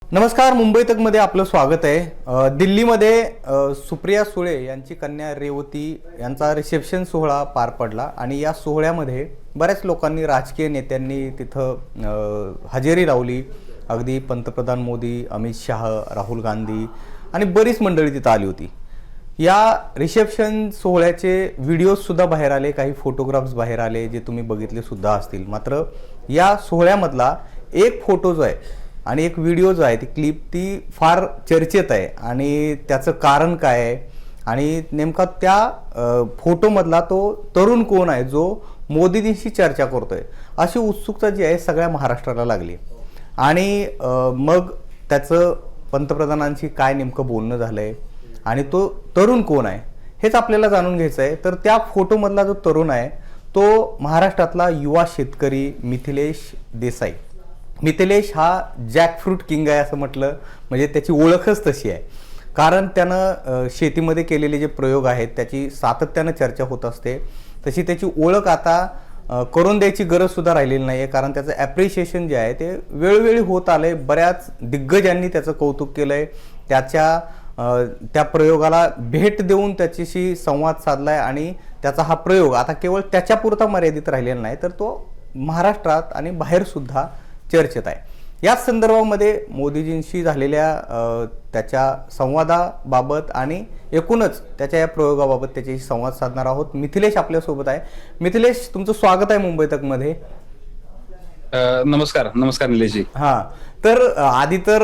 नमस्कार. मुंबई तक मध्ये आपलं स्वागत आहे. दिल्लीमध्ये सुप्रिया सुळे यांची कन्या रेवती यांचा रिसेप्शन सोहळा पार पडला आणि या सोहळ्यामध्ये बऱ्याच लोकांनी, राजकीय नेत्यांनी तिथं हजेरी लावली. अगदी पंतप्रधान मोदी, अमित शाह, राहुल गांधी आणि बरीच मंडळी तिथं आली होती. या रिसेप्शन सोहळ्याचे व्हिडिओजसुद्धा बाहेर आले, काही फोटोग्राफ्स बाहेर आले जे तुम्ही बघितले सुद्धा असतील. मात्र या सोहळ्यामधला एक फोटो जो आहे आणि एक व्हिडिओ जो आहे, ती क्लिप ती फार चर्चेत आहे आणि त्याचं कारण काय आहे आणि नेमका त्या फोटोमधला तो तरुण कोण आहे जो मोदींशी चर्चा करतोय, अशी उत्सुकता जी आहे सगळ्या महाराष्ट्राला लागली. आणि मग त्याचं पंतप्रधानांशी काय नेमकं बोलणं झालंय आणि तो तरुण कोण आहे हेच आपल्याला जाणून घ्यायचं आहे. तर त्या फोटोमधला जो तरुण आहे तो महाराष्ट्रातला युवा शेतकरी मिथिलेश देसाई. मिथिलेश हा जॅकफ्रूट किंग आहे असं म्हटलं म्हणजे त्याची ओळखच तशी आहे. कारण त्यानं शेतीमध्ये केलेले जे प्रयोग आहेत त्याची सातत्यानं चर्चा होत असते. तशी त्याची ओळख आता करून द्यायची गरज सुद्धा राहिलेली नाही आहे. कारण त्याचं ॲप्रिशिएशन जे आहे ते वेळोवेळी होत आलं आहे. बऱ्याच दिग्गजांनी त्याचं कौतुक केलं आहे. त्या प्रयोगाला भेट देऊन त्याच्याशी संवाद साधला आहे आणि त्याचा हा प्रयोग आता केवळ त्याच्यापुरता मर्यादित राहिलेला नाही, तर तो महाराष्ट्रात आणि बाहेरसुद्धा चर्चेत आहे. याच संदर्भामध्ये मोदीजींशी झालेल्या त्याच्या संवादाबाबत आणि एकूणच त्याच्या या प्रयोगाबाबत त्याच्याशी संवाद साधणार आहोत. मिथिलेश आपल्यासोबत आहे. मिथिलेश, तुमचं स्वागत आहे मुंबई तकमध्ये. नमस्कार निलेशजी. हां, तर आधी तर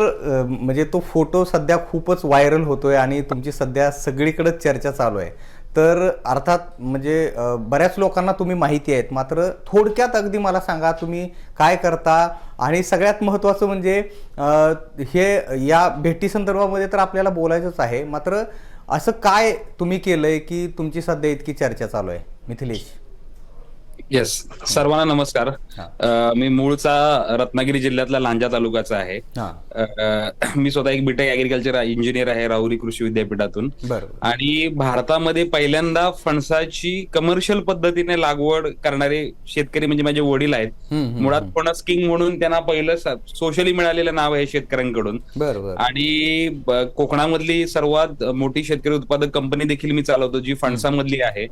म्हणजे तो फोटो सध्या खूपच व्हायरल होतोय आणि तुमची सध्या सगळीकडे चर्चा चालू आहे. तर अर्थात म्हणजे बऱ्याच लोकांना तुम्ही माहिती आहेत, मात्र थोडक्यात अगदी मला सांगा तुम्ही काय करता आणि सगळ्यात महत्त्वाचं म्हणजे हे या भेटी संदर्भामध्ये तर आपल्याला बोलायचंच आहे, मात्र असं काय तुम्ही केलंय की तुमची सध्या इतकी चर्चा चालू आहे मिथिलेश? येस, सर्वांना नमस्कार. मी मूळचा रत्नागिरी जिल्ह्यातला लांजा तालुक्याचा आहे. मी स्वतः एक बीटेक ऍग्रिकल्चर इंजिनियर आहे राहुरी कृषी विद्यापीठातून. आणि भारतामध्ये पहिल्यांदा फणसाची कमर्शियल पद्धतीने लागवड करणारे शेतकरी म्हणजे माझे वडील आहेत. मुळात फणस किंग म्हणून त्यांना पहिलं सोशली मिळालेलं नाव आहे शेतकऱ्यांकडून. आणि कोकणामधली सर्वात मोठी शेतकरी उत्पादक कंपनी देखील मी चालवतो जी फणसामधली आहे.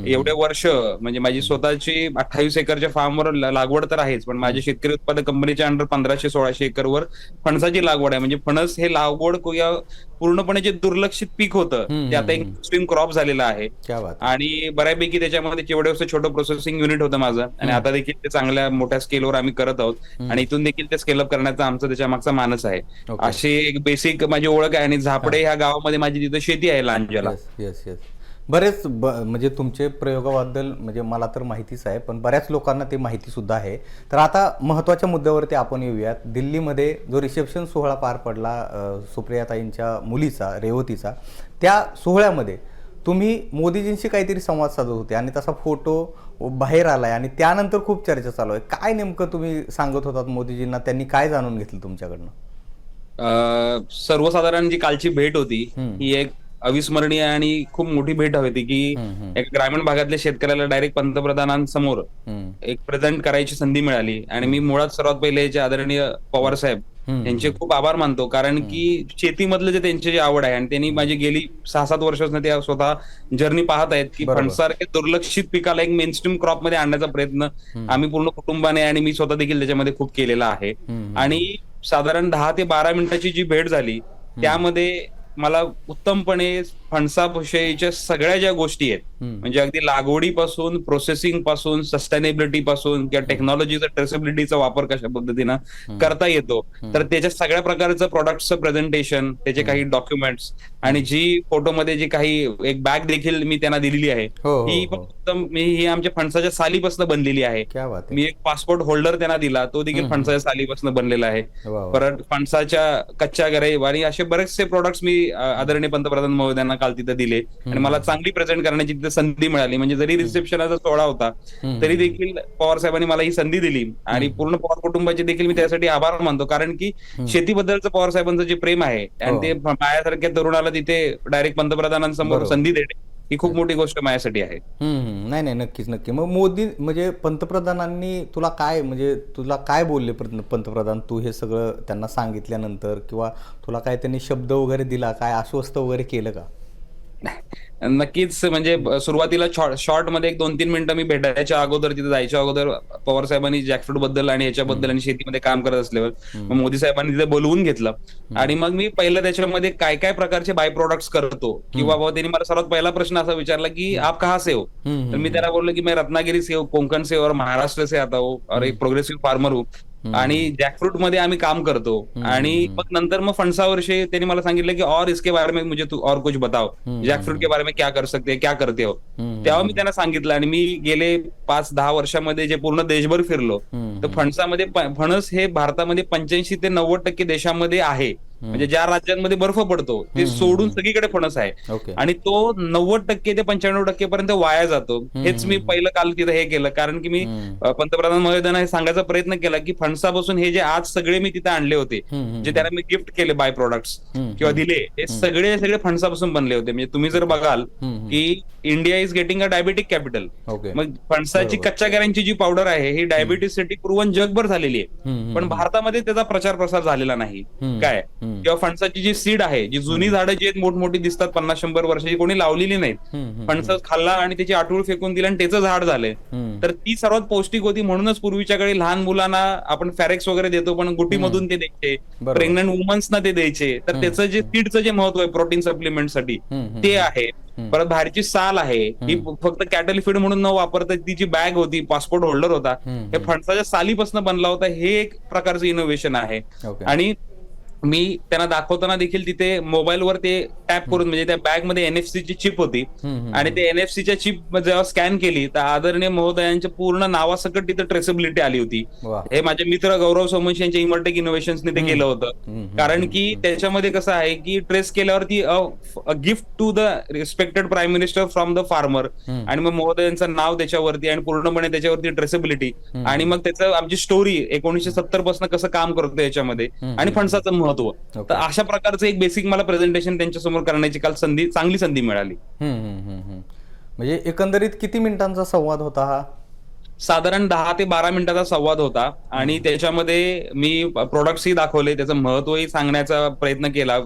एवढे वर्ष म्हणजे माझी स्वतःची 28 एकरच्या फार्मवर लागवड तर आहेच, पण माझ्या शेतकरी उत्पादक कंपनीच्या अंडर 1500-1600 एकरवर फणसाची लागवड आहे. म्हणजे फणस हे लागवड पूर्णपणे जे दुर्लक्षित पीक होतं ते आता एक एक्स्ट्रीम क्रॉप झालेलं आहे. आणि बऱ्यापैकी त्याच्यामध्ये एवढं छोटं प्रोसेसिंग युनिट होतं माझं आणि आता देखील ते चांगल्या मोठ्या स्केलवर आम्ही करत आहोत आणि इथून देखील ते स्केल अप करण्याचा आमचा त्याच्या मागचा मानस आहे. अशी एक बेसिक माझी ओळख आहे. आणि झापडे ह्या गावामध्ये माझी तिथं शेती आहे लांजाला. बरेच म्हणजे तुमचे प्रयोगाबद्दल म्हणजे मला तर माहितीच आहे, पण बऱ्याच लोकांना ते माहिती सुद्धा आहे. तर आता महत्त्वाच्या मुद्द्यावरती आपण येऊयात. दिल्लीमध्ये जो रिसेप्शन सोहळा पार पडला सुप्रियाताईंच्या मुलीचा, रेवतीचा, त्या सोहळ्यामध्ये तुम्ही मोदीजींशी काहीतरी संवाद साधत होते आणि तसा फोटो बाहेर आलाय आणि त्यानंतर खूप चर्चा चालू आहे. काय नेमकं तुम्ही सांगत होतात मोदीजींना? त्यांनी काय जाणून घेतलं तुमच्याकडनं? सर्वसाधारण जी कालची भेट होती ही एक अविस्मरणीय आणि खूप मोठी भेट होती की एक ग्रामीण भागातल्या शेतकऱ्याला डायरेक्ट पंतप्रधानांसमोर एक प्रेझेंट करायची संधी मिळाली. आणि मी मुळात सर्वात पहिले जे आदरणीय पवार साहेब यांचे खूप आभार मानतो, कारण की शेतीमधलं जे त्यांची जी आवड आहे आणि त्यांनी माझी गेली 6-7 वर्षांपासून ते स्वतः जर्नी पाहत आहेत की फणसासारख्या दुर्लक्षित पिकाला एक मेनस्ट्रीम क्रॉप मध्ये आणण्याचा प्रयत्न आम्ही पूर्ण कुटुंबाने आणि मी स्वतः देखील त्याच्यामध्ये खूप केलेला आहे. आणि साधारण 10 ते 12 मिनिटाची जी भेट झाली त्यामध्ये मला उत्तमपणे फणसाविषयीच्या सगळ्या ज्या गोष्टी आहेत म्हणजे अगदी लागवडीपासून, प्रोसेसिंग पासून, सस्टेनेबिलिटी पासून किंवा टेक्नॉलॉजीचा, ट्रेसेबिलिटीचा वापर कशा पद्धतीनं करता येतो, तर त्याच्या सगळ्या प्रकारचं प्रोडक्टचं प्रेझेंटेशन, त्याचे काही डॉक्युमेंट्स आणि जी फोटोमध्ये जी काही एक बॅग देखील मी त्यांना दिलेली आहे ही फक्त ही आमच्या फणसाच्या सालीपासून बनलेली आहे. मी एक पासपोर्ट होल्डर त्यांना दिला, तो देखील फणसाच्या सालीपासून बनलेला आहे. परत फणसाच्या कच्च्या गरे आणि असे बरेचसे प्रोडक्ट्स मी आदरणीय पंतप्रधान महोदयांना काल तिथे दिले आणि मला चांगली प्रेझेंट करण्याची तिथे संधी मिळाली. म्हणजे जरी रिसेप्शनाचा सोहळा होता तरी देखील पवार साहेबांनी मला ही संधी दिली आणि पूर्ण पवार कुटुंबाचे देखील मी त्यासाठी आभार मानतो, कारण की शेतीबद्दलचं पवार साहेबांचं जे प्रेम आहे आणि ते माझ्यासारख्या तरुणाला तिथे डायरेक्ट पंतप्रधानांसमोर संधी देणे ही खूप मोठी गोष्ट माझ्यासाठी आहे. नाही नाही, नक्कीच नक्की. मग मोदी म्हणजे पंतप्रधानांनी तुला काय बोलले पंतप्रधान, तू हे सगळं त्यांना सांगितल्यानंतर, किंवा तुला काय त्यांनी शब्द वगैरे दिला, काय आश्वस्त वगैरे केलं का? नक्कीच, म्हणजे सुरुवातीला शॉर्ट मध्ये एक 2-3 मिनिटं मी भेटायच्या अगोदर, तिथे जायच्या अगोदर पवार साहेबांनी जॅकफ्रूट बद्दल आणि याच्याबद्दल आणि शेतीमध्ये काम करत असल्यावर मग मोदी साहेबांनी तिथे बोलवून घेतलं आणि मग मी पहिलं त्याच्यामध्ये काय काय प्रकारचे बाय प्रोडक्ट्स करतो, किंवा बाबा त्यांनी मला सर्वात पहिला प्रश्न असा विचारला की आप कहाँ से हो, तर मी त्याला बोललो की मैं रत्नागिरी से हो, कोंकण से और महाराष्ट्र से आता हूँ और एक प्रोग्रेसिव्ह फार्मर हूँ आणि जॅकफ्रूट मध्ये आम्ही काम करतो. आणि मग नंतर मग फणसावर्षी त्यांनी मला सांगितलं की और इसके बारे में मुझे तू और कुछ बताओ, जॅकफ्रूट के बारे में क्या कर सकते, क्या करते हो. तेव्हा मी त्यांना सांगितलं आणि मी गेले 5-10 वर्षामध्ये जे पूर्ण देशभर फिरलो, तर फणसामध्ये फणस हे भारतामध्ये 85 ते 90% देशामध्ये आहे. म्हणजे ज्या राज्यांमध्ये बर्फ पडतो ते सोडून सगळीकडे फणस आहे आणि तो 90% ते 95% पर्यंत वाया जातो. हेच मी पहिलं काल तिथे हे केलं, कारण की मी पंतप्रधान महोदयांना हे सांगायचा प्रयत्न केला की फणसापासून हे जे आज सगळे मी तिथे आणले होते, जे त्यांना मी गिफ्ट केले बाय प्रोडक्ट्स किंवा दिले, हे सगळे फणसापासून बनले होते. म्हणजे तुम्ही जर बघाल की India is getting a diabetic capital, मग फणसाची कच्च्या केळ्यांची जी पावडर आहे ही डायबिटीस साठी प्रूव्हन जगभर झालेली आहे, पण भारतामध्ये त्याचा प्रचार प्रसार झालेला नाही. काय किंवा फणसाची जी सीड आहे, जी जुनी झाडं जी आहेत मोठमोठी दिसतात 50-100 वर्षाची, कोणी लावलेली नाहीत, फणस खाल्ला आणि त्याची आठवड फेकून दिली आणि त्याचं झाड झालंय, तर ती सर्वात पौष्टिक होती. म्हणूनच पूर्वीच्या काळी लहान मुलांना आपण फॅरेक्स वगैरे देतो, पण गुटीमधून ते द्यायचे, प्रेग्नंट वुमन्सना ते द्यायचे. तर त्याचं जे सीडचं जे महत्व आहे प्रोटीन सप्लिमेंटसाठी ते आहे. परत बाहेरची साल आहे, ही फक्त कॅटल फीड म्हणून न वापरता ती जी बॅग होती, पासपोर्ट होल्डर होता, हे फणसाच्या सालीपासून बनला होता. हे एक प्रकारचं इनोव्हेशन आहे. आणि मी त्यांना दाखवताना देखील तिथे मोबाईलवर ते टॅप करून, म्हणजे त्या बॅग मध्ये NFC ची चिप होती आणि ते NFC च्या चिप जेव्हा स्कॅन केली तर आदरणीय महोदयांच्या पूर्ण नावासकट तिथे ट्रेसेबिलिटी आली होती. हे माझे मित्र गौरव सोमवंशी यांच्या इमर्टेक इनोव्हेशन्सने ते केलं होतं, कारण की त्याच्यामध्ये कसं आहे की ट्रेस केल्यावरती gift to the respected prime minister from the farmer, आणि मग महोदयांचं नाव त्याच्यावरती आणि पूर्णपणे त्याच्यावरती ट्रेसेबिलिटी, आणि मग त्याचं आमची स्टोरी 1970 पासून कसं काम करतो याच्यामध्ये आणि फणसाचं महत्व. तर अशा प्रकारचं एक बेसिक मला प्रेझेंटेशन त्यांच्या समोर करण्याची काल चांगली संधी मिळाली. म्हणजे एकंदरीत किती मिनिटांचा संवाद होता हा? साधारण 10 ते 12 मिनिटाचा संवाद होता आणि त्याच्यामध्ये मी प्रोडक्ट्सही दाखवले, त्याचं महत्वही सांगण्याचा प्रयत्न केला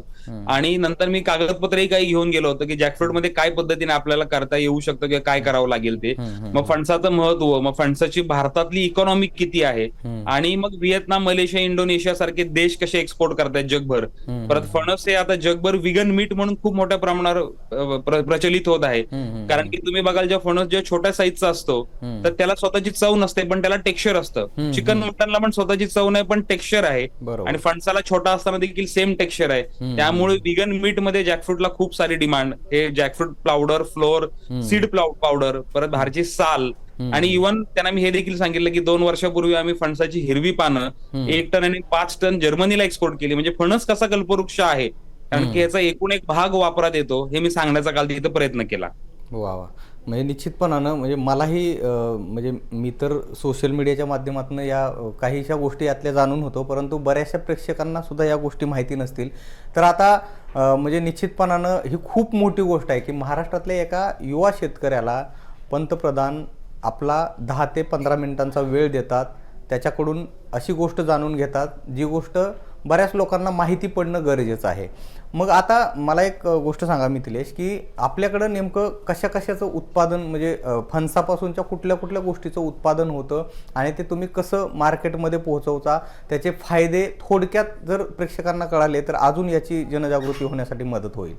आणि नंतर मी कागदपत्रही काही घेऊन गेलो होतो की जॅकफ्रूट मध्ये काय पद्धतीने आपल्याला करता येऊ शकतं किंवा काय करावं लागेल ते. मग फणसाचं महत्व, मग फणसाची भारतातली इकॉनॉमी किती आहे, आणि मग व्हिएतनाम, मलेशिया, इंडोनेशिया सारखे देश कसे एक्सपोर्ट करतायत जगभर. परत फणस हे आता जगभर विगन मीट म्हणून खूप मोठ्या प्रमाणावर प्रचलित होत आहे, कारण की तुम्ही बघाल जेव्हा फणस जेव्हा छोट्या साईजचा असतो तर त्याला स्वतःची चव नसते, पण त्याला टेक्स्चर असतं. चिकन मटनला पण स्वतःची चव नाही, पण टेक्स्चर आहे, आणि फणसाला छोटा असताना देखील सेम टेक्स्चर आहे. त्यामुळे विगन मीट मध्ये जॅकफ्रूटला खूप सारी डिमांड. हे jackfruit powder, flour, seed powder, परत बाहेरची साल, आणि इव्हन त्यांना मी हे देखील सांगितलं की 2 वर्षापूर्वी आम्ही फणसाची हिरवी पानं 1 टन आणि 5 टन जर्मनीला एक्सपोर्ट केली. म्हणजे फणस कसा कल्पवृक्ष आहे, कारण की याचा एकूण एक भाग वापरात येतो, हे मी सांगण्याचा काल तिथे प्रयत्न केला. वा वा. म्हणजे निश्चितपणानं म्हणजे मलाही म्हणजे मी तर सोशल मीडियाच्या माध्यमातून या काहीशा गोष्टी यातल्या जाणून होतो, परंतु बऱ्याचशा प्रेक्षकांना सुद्धा या गोष्टी माहिती नसतील. तर आता म्हणजे निश्चितपणानं ही खूप मोठी गोष्ट आहे की महाराष्ट्रातल्या एका युवा शेतकऱ्याला पंतप्रधान आपला 10 ते 15 मिनिटांचा वेळ देतात, त्याच्याकडून अशी गोष्ट जाणून घेतात जी गोष्ट बऱ्याच लोकांना माहिती पडणं गरजेचं आहे. मग आता मला एक गोष्ट सांगा मिथिलेश, की आपल्याकडं नेमकं कशाचं उत्पादन, म्हणजे फणसापासूनच्या कुठल्या कुठल्या गोष्टीचं उत्पादन होतं आणि ते तुम्ही कसं मार्केटमध्ये पोहोचवता, त्याचे फायदे थोडक्यात जर प्रेक्षकांना कळाले तर अजून याची जनजागृती होण्यासाठी मदत होईल.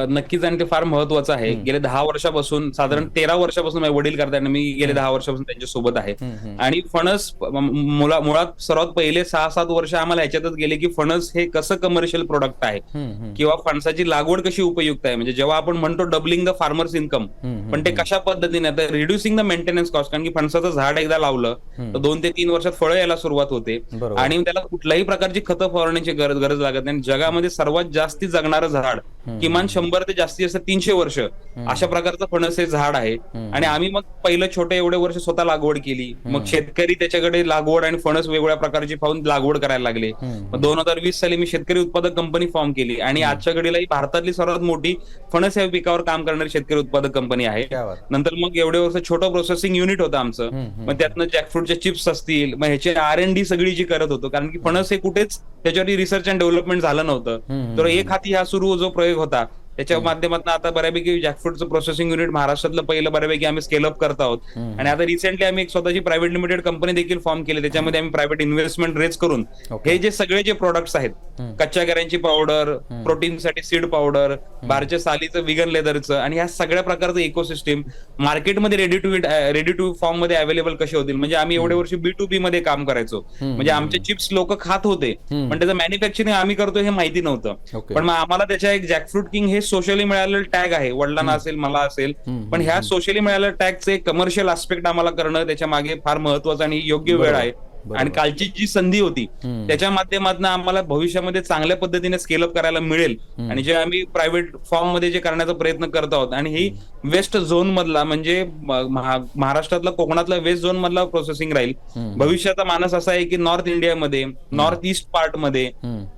नक्कीच, आणि ते फार महत्वाचं आहे. गेले 10 वर्षापासून, साधारण 13 वर्षापासून माझे वडील करताना मी गेले 10 वर्षापासून त्यांच्या सोबत आहे. आणि फणस मुळात सर्वात पहिले 6-7 वर्ष आम्हाला ह्याच्यातच गेले की फणस हे कसं कमर्शियल प्रोडक्ट आहे किंवा फणसाची लागवड कशी उपयुक्त आहे. म्हणजे जेव्हा आपण म्हणतो डबलिंग द फार्मर्स इन्कम, पण ते कशा पद्धतीने, आता रिड्युसिंग द मेंटेनन्स कॉस्ट, कारण की फणसाचं झाड एकदा लावलं तर 2 ते 3 वर्षात फळं यायला सुरुवात होते आणि त्याला कुठल्याही प्रकारची खतं फवारण्याची गरज लागत नाही. जगामध्ये सर्वात जास्ती जगणारं झाड किमान 100 ते जास्तीत जास्त 300 वर्ष अशा प्रकारचं फणस हे झाड आहे. आणि आम्ही मग पहिलं छोटे एवढे वर्ष स्वतः लागवड केली. मग शेतकरी त्याच्याकडे लागवड आणि फणस वेगवेगळ्या प्रकारची पाहून लागवड करायला लागले. मग 2020 साली मी शेतकरी उत्पादक कंपनी फॉर्म केली आणि आजच्या घडीला ही भारतातली सर्वात मोठी फणस या पिकावर काम करणारी शेतकरी उत्पादक कंपनी आहे. क्या बात. नंतर मग एवढे वर्ष छोटं प्रोसेसिंग युनिट होतं आमचं. मग त्यातनं जॅकफ्रूटच्या चिप्स असतील, मग ह्याचे R&D सगळी जी करत होतो, कारण की फणस हे कुठेच त्याच्यावरती रिसर्च अँड डेव्हलपमेंट झालं नव्हतं. तर एक हाती हा सुरू जो प्रयोग होता त्याच्या माध्यमातून आता बऱ्यापैकी जॅकफ्रूटचं प्रोसेसिंग युनिट महाराष्ट्रातलं पहिलं बऱ्यापैकी आम्ही स्केल अप करत आहोत. आणि आता रिसेंटली आम्ही एक स्वतःची प्रायव्हेट लिमिटेड कंपनी देखील फॉर्म केली. त्याच्यामध्ये आम्ही प्रायव्हेट इन्व्हेस्टमेंट रेज करून हे जे सगळे जे प्रोडक्ट्स आहेत, कच्च्या केळ्यांची पावडर, प्रोटीनसाठी सीड पावडर, बारच्या सालीचं विगन लेदरचं, आणि ह्या सगळ्या प्रकारचं इकोसिस्टीम मार्केटमध्ये रेडी टू फॉर्म मध्ये अवेलेबल कसे होतील. म्हणजे आम्ही एवढे वर्ष B2B मध्ये काम करायचो. म्हणजे आमचे चिप्स लोक खात होते, पण त्याचं मॅन्युफॅक्चरिंग आम्ही करतो हे माहिती नव्हतं. पण मग आम्हाला त्याच्या एक जॅकफ्रूट किंग हे सोशली मिळालेलं टॅग आहे, वडिलांना असेल, मला असेल, पण ह्या सोशली मिळालेलं टॅगचे कमर्शियल आस्पेक्ट आम्हाला करणं त्याच्या मागे फार महत्वाचं आणि योग्य वेळ आहे. आणि कालची जी संधी होती त्याच्या माध्यमातून आम्हाला भविष्यामध्ये चांगल्या पद्धतीने स्केल अप करायला मिळेल. आणि जे आम्ही प्रायव्हेट फॉर्म मध्ये जे करण्याचा प्रयत्न करत आहोत, आणि ही वेस्ट झोन मधला म्हणजे महाराष्ट्रातला कोकणातला वेस्ट झोन मधला प्रोसेसिंग राहील. भविष्याचा मानस असा आहे की नॉर्थ इंडियामध्ये, नॉर्थ ईस्ट पार्ट मध्ये,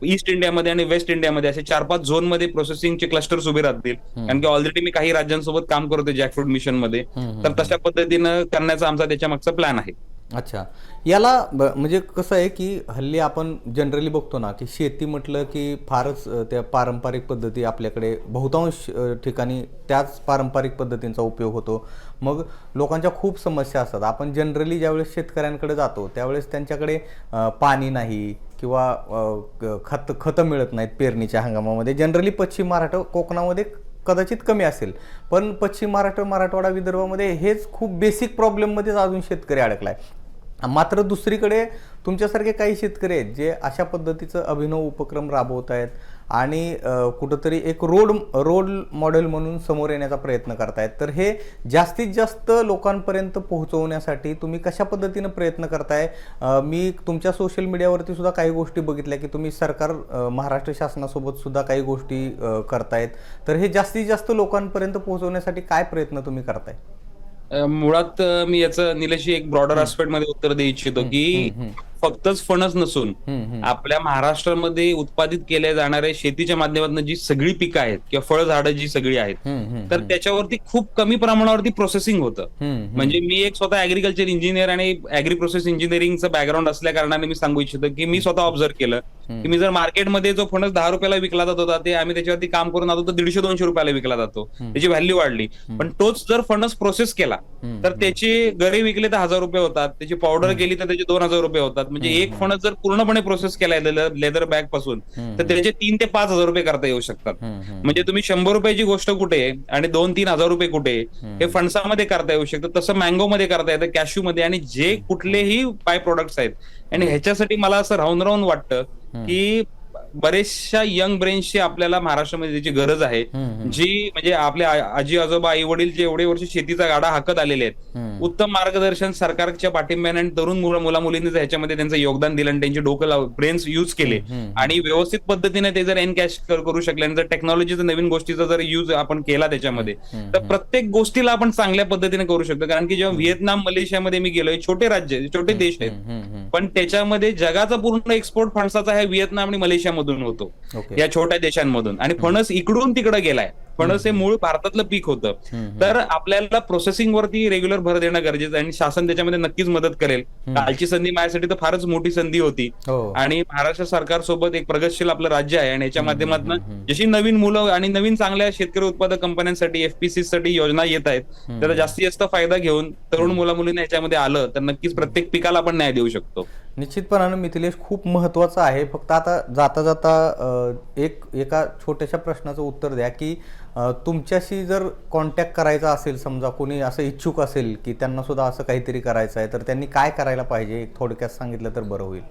ईस्ट इंडियामध्ये आणि वेस्ट इंडियामध्ये असे 4-5 झोन मध्ये प्रोसेसिंगचे क्लस्टर्स उभे राहतील. कारण की ऑलरेडी मी काही राज्यांसोबत काम करतोय जॅकफ्रूट मिशन मध्ये. तर तशा पद्धतीनं करण्याचा आमचा त्याच्या मागचा प्लॅन आहे. अच्छा, याला म्हणजे कसं आहे की हल्ली आपण जनरली बघतो ना की शेती म्हटलं की फारच त्या पारंपरिक पद्धती आपल्याकडे बहुतांश ठिकाणी त्याच पारंपरिक पद्धतींचा उपयोग होतो. मग लोकांच्या खूप समस्या असतात. आपण जनरली ज्यावेळेस शेतकऱ्यांकडे जातो त्यावेळेस त्यांच्याकडे पाणी नाही किंवा खतं मिळत नाहीत पेरणीच्या हंगामामध्ये. जनरली पश्चिम महाराष्ट्र, कोकणामध्ये कदाचित कमी असेल, पण पश्चिम महाराष्ट्र, मराठवाडा, विदर्भामध्ये हेच खूप बेसिक प्रॉब्लेममध्येच अजून शेतकरी अडकलाय. मात्र दुसरीकडे तुमच्यासारखे काही शेतकरी आहेत जे अशा पद्धतीचं अभिनव उपक्रम राबवत आहेत आणि कुठंतरी एक रोल मॉडेल म्हणून समोर येण्याचा प्रयत्न करतायत. तर हे जास्तीत जास्त लोकांपर्यंत पोहोचवण्यासाठी तुम्ही कशा पद्धतीनं प्रयत्न करताय? मी तुमच्या सोशल मीडियावरती सुद्धा काही गोष्टी बघितल्या की तुम्ही सरकार, महाराष्ट्र शासनासोबत सुद्धा काही गोष्टी करतायत. तर हे जास्तीत जास्त लोकांपर्यंत पोहोचवण्यासाठी काय प्रयत्न तुम्ही करताय? मुळात मी याचं निलेशची एक ब्रॉडर आस्पेक्ट मध्ये उत्तर देऊ इच्छितो की फक्तच फणस नसून आपल्या महाराष्ट्रामध्ये उत्पादित केल्या जाणाऱ्या शेतीच्या माध्यमातून जी सगळी पिकं आहेत किंवा फळझाडं जी सगळी आहेत, तर त्याच्यावरती खूप कमी प्रमाणावरती प्रोसेसिंग होतं. म्हणजे मी एक स्वतः ऍग्रिकल्चर इंजिनियर आणि ऍग्री प्रोसेस इंजिनिअरिंगचं बॅकग्राऊंड असल्या कारणाने मी सांगू इच्छितो की मी स्वतः ऑब्झर्व केलं की मी जर मार्केटमध्ये जो फणस 10 रुपयाला विकला जात होता ते आम्ही त्याच्यावरती काम करून आलो तर 150-200 रुपयाला विकला जातो. त्याची व्हॅल्यू वाढली. पण तोच जर फणस प्रोसेस केला तर त्याचे गरे विकले तर 1000 रुपये होतात, त्याची पावडर केली तर त्याचे 2000 रुपये होतात. म्हणजे एक फणस जर पूर्णपणे प्रोसेस केलाय लेदर बॅग पासून तर त्याचे 3 ते 5,000 रुपये करता येऊ शकतात. म्हणजे तुम्ही 100 रुपयाची गोष्ट कुठे आणि 2-3 हजार रुपये कुठे हे फणसामध्ये करता येऊ शकतं. तसं मँगो मध्ये करता येतं, कॅश्यू मध्ये, आणि जे कुठलेही बाय प्रोडक्ट्स आहेत. आणि ह्याच्यासाठी मला असं राहून वाटतं की बरेचशा यंग ब्रेन्सची आपल्याला महाराष्ट्रामध्ये त्याची गरज आहे, जी म्हणजे आपले आजी आजोबा आई वडील जे एवढे वर्ष शेतीचा गाडा हाकत आलेले आहेत, उत्तम मार्गदर्शन सरकारच्या पाठिंब्याने आणि तरुण मुला मुलींनी ह्याच्यामध्ये त्यांचं योगदान दिलं आणि त्यांचे डोकं ब्रेन्स युज केले आणि व्यवस्थित पद्धतीने ते जर एनकॅश करू शकले आणि जर टेक्नॉलॉजीचा नवीन गोष्टीचा जर युज आपण केला त्याच्यामध्ये, तर प्रत्येक गोष्टीला आपण चांगल्या पद्धतीने करू शकतो. कारण की जेव्हा व्हिएतनाम, मलेशियामध्ये मी गेलोय, छोटे राज्य, छोटे देश आहेत, पण त्याच्यामध्ये जगाचा पूर्ण एक्सपोर्ट फणसाचा आहे व्हिएतनाम आणि मलेशियामधून होतो, या छोट्या देशांमधून. आणि फणस इकडून तिकडे गेलाय. फणस हे मूळ भारतातलं पीक होतं. तर आपल्याला प्रोसेसिंग वरती रेग्युलर भर देणं गरजेचं आहे आणि शासन त्याच्यामध्ये नक्कीच मदत करेल. कालची संधी माझ्यासाठी तर फारच मोठी संधी होती. आणि महाराष्ट्र सरकार सोबत एक प्रगतशील आपलं राज्य आहे आणि याच्या माध्यमातून जशी नवीन मुलं आणि नवीन चांगल्या शेतकरी उत्पादक कंपन्यांसाठी, FPC साठी योजना येत आहेत, त्याचा जास्तीत जास्त फायदा घेऊन तरुण मुला मुलींना याच्यामध्ये आलं तर नक्कीच प्रत्येक पिकाला आपण न्याय देऊ शकतो. निश्चितपणानं मिथिलेश, खूप महत्त्वाचं आहे. फक्त आता जाता एका छोट्याशा प्रश्नाचं उत्तर द्या की तुमच्याशी जर कॉन्टॅक्ट करायचा असेल, समजा कोणी असं इच्छुक असेल की त्यांना सुद्धा असं काहीतरी करायचं आहे, तर त्यांनी काय करायला पाहिजे, थोडक्यात सांगितलं तर बरं होईल.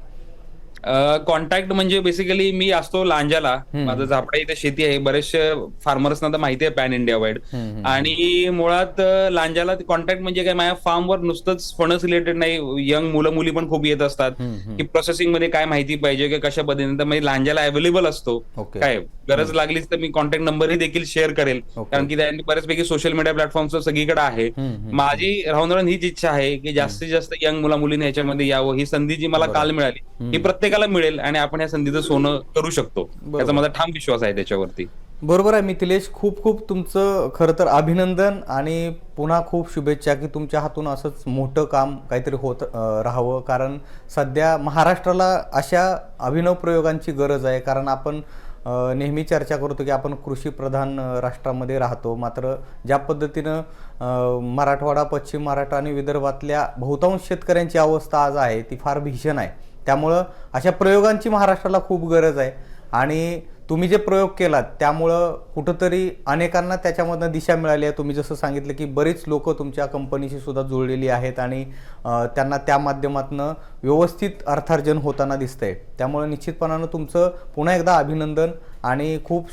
कॉन्टॅक्ट म्हणजे बेसिकली मी असतो लांजाला, माझं झापडा इथे शेती आहे, बरेचसे फार्मर्सना तर माहिती आहे पॅन इंडिया वाईड. आणि मुळात लांजाला कॉन्टॅक्ट म्हणजे काय, माझ्या फार्मवर नुसतंच फणस रिलेटेड नाही, यंग मुलं मुली पण खूप येत असतात की प्रोसेसिंग मध्ये काय माहिती पाहिजे की कशा पद्धतीने, तर मी लांजाला अवेलेबल असतो. ओके. काय गरज लागलीच तर मी कॉन्टॅक्ट नंबरही देखील शेअर करेल, कारण की त्यांनी बऱ्याचपैकी सोशल मीडिया प्लॅटफॉर्म्स सगळीकडे आहे. माझी राहून हीच इच्छा आहे की जास्तीत जास्त यंग मुला मुलींनी ह्याच्यामध्ये यावं. ही संधी जी मला काल मिळाली ही प्रत्येकाला मिळेल आणि आपण या संधीचं सोनं करू शकतो, याचा माझा ठाम विश्वास आहे त्याच्यावरती. बरोबर आहे मिथिलेश, खूप खूप तुमचं खरं तर अभिनंदन आणि पुन्हा खूप शुभेच्छा की तुमच्या हातून असंच मोठं काम काहीतरी होत राहावं. कारण सध्या महाराष्ट्राला अशा अभिनव प्रयोगांची गरज आहे. कारण आपण नेहमी चर्चा करतो की आपण कृषीप्रधान राष्ट्रामध्ये राहतो, मात्र ज्या पद्धतीनं मराठवाडा, पश्चिम महाराष्ट्र आणि विदर्भातल्या बहुतांश शेतकऱ्यांची अवस्था आज आहे ती फार भीषण आहे. त्यामुळं अशा प्रयोगांची महाराष्ट्राला खूप गरज आहे. आणि तुम्ही जे प्रयोग केलात त्यामुळं कुठंतरी अनेकांना त्याच्यामधनं दिशा मिळाली आहे. तुम्ही जसं सांगितलं की बरीच लोक तुमच्या कंपनीशी सुद्धा जुळलेली आहेत आणि त्यांना त्या माध्यमातून व्यवस्थित अर्थार्जन होताना दिसतंय. त्यामुळे निश्चितपणानं तुमचं पुन्हा एकदा अभिनंदन आणि खूप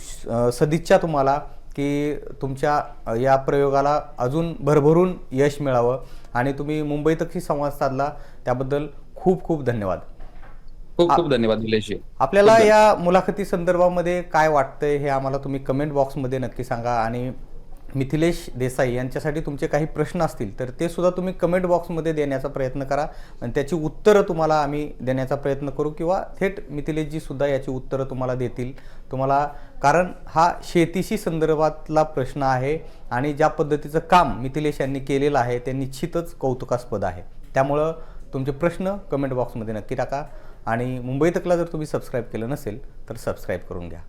सदिच्छा तुम्हाला की तुमच्या या प्रयोगाला अजून भरभरून यश मिळावं. आणि तुम्ही मुंबईतही संवाद साधला त्याबद्दल खूप खूप धन्यवाद. खूप खूप धन्यवाद निलेशजी. आपल्याला या मुलाखती संदर्भामध्ये काय वाटतंय हे आम्हाला तुम्ही कमेंट बॉक्समध्ये नक्की सांगा. आणि मिथिलेश देसाई यांच्यासाठी तुमचे काही प्रश्न असतील तर ते सुद्धा तुम्ही कमेंट बॉक्समध्ये देण्याचा प्रयत्न करा आणि त्याची उत्तरं तुम्हाला आम्ही देण्याचा प्रयत्न करू, किंवा थेट मिथिलेशजी सुद्धा याची उत्तरं तुम्हाला देतील तुम्हाला. कारण हा शेतीशी संदर्भातला प्रश्न आहे आणि ज्या पद्धतीचं काम मिथिलेश यांनी केलेलं आहे ते निश्चितच कौतुकास्पद आहे. त्यामुळं तुमचे प्रश्न कमेंट बॉक्समध्ये नक्की टाका. आणि मुंबई तकला जर तुम्ही सबस्क्राईब केलं नसेल तर सबस्क्राईब करून घ्या.